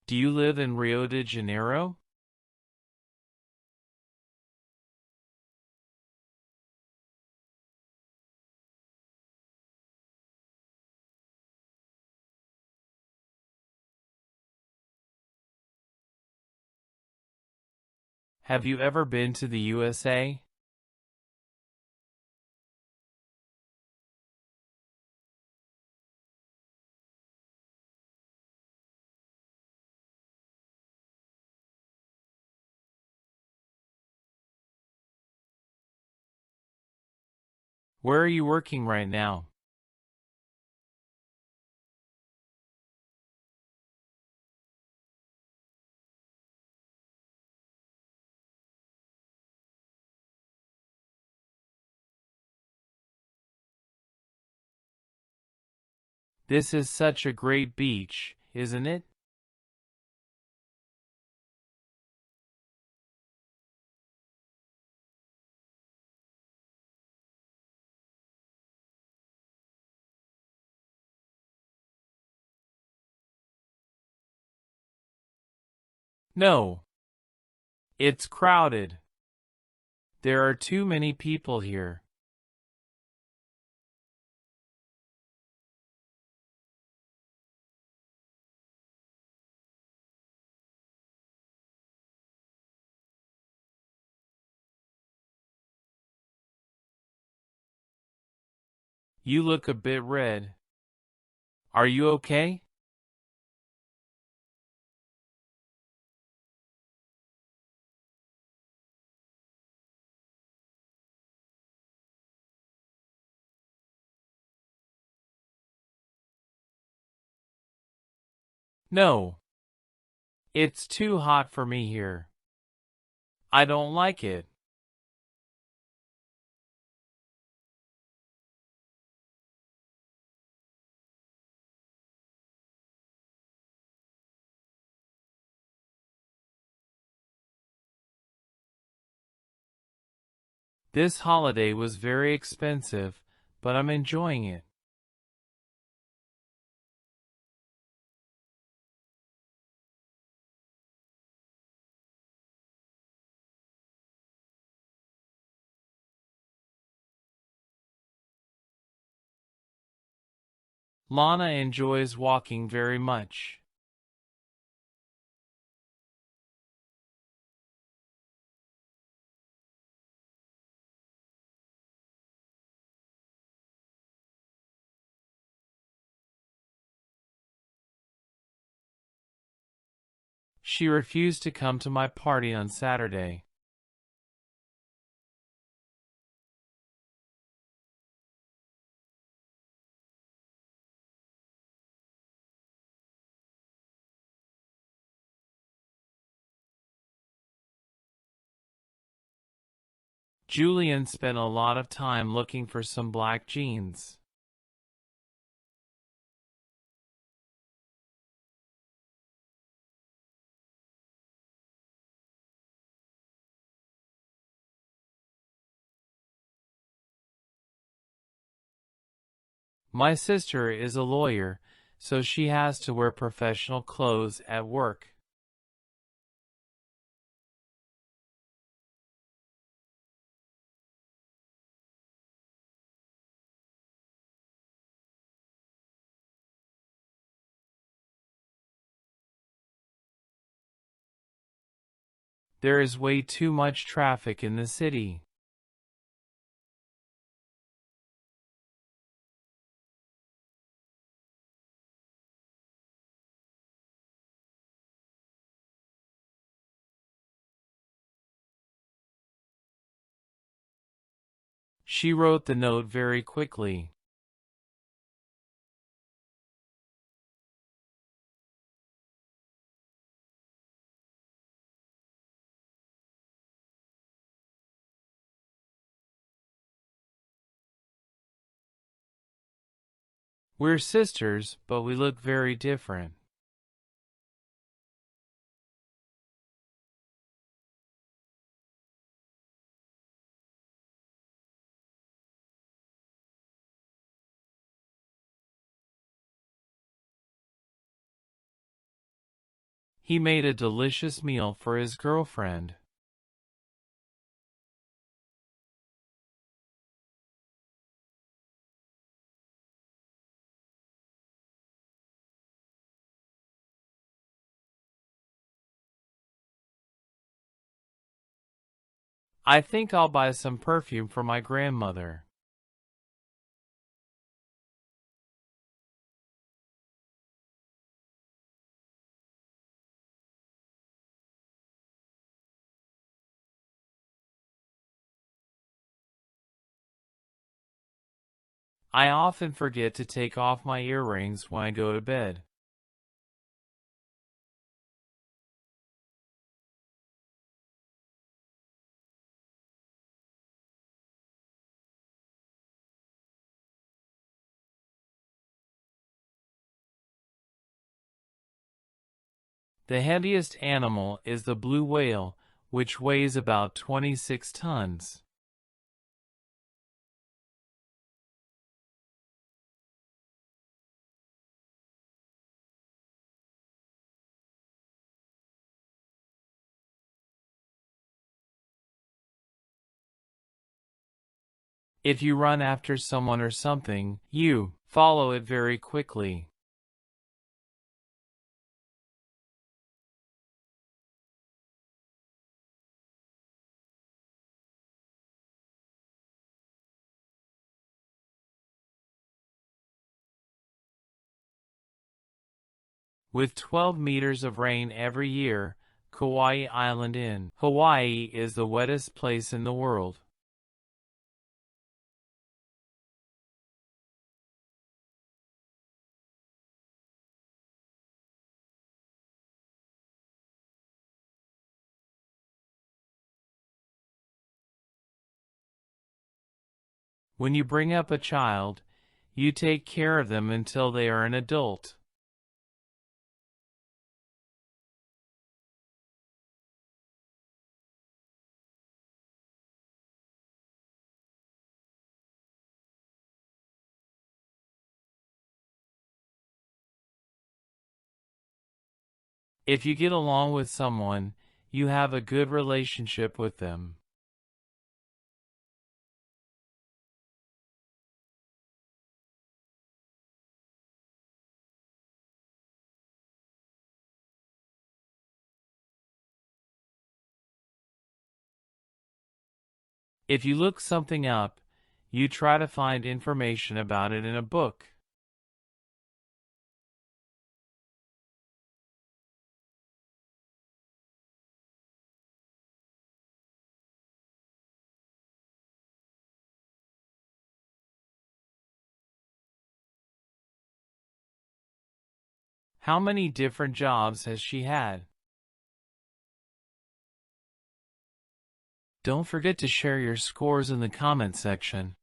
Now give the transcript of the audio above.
Do you live in Rio de Janeiro? Have you ever been to the USA? Where are you working right now? This is such a great beach, isn't it? No, it's crowded. There are too many people here. You look a bit red. Are you okay? No, it's too hot for me here. I don't like it. This holiday was very expensive, but I'm enjoying it. Lana enjoys walking very much. She refused to come to my party on Saturday. Julian spent a lot of time looking for some black jeans. My sister is a lawyer, so she has to wear professional clothes at work. There is way too much traffic in the city. She wrote the note very quickly. We're sisters, but we look very different. He made a delicious meal for his girlfriend. I think I'll buy some perfume for my grandmother. I often forget to take off my earrings when I go to bed. The heaviest animal is the blue whale, which weighs about 26 tons. If you run after someone or something, you follow it very quickly. With 12 meters of rain every year, Kauai Island in Hawaii is the wettest place in the world. When you bring up a child, you take care of them until they are an adult. If you get along with someone, you have a good relationship with them. If you look something up, you try to find information about it in a book. How many different jobs has she had? Don't forget to share your scores in the comment section.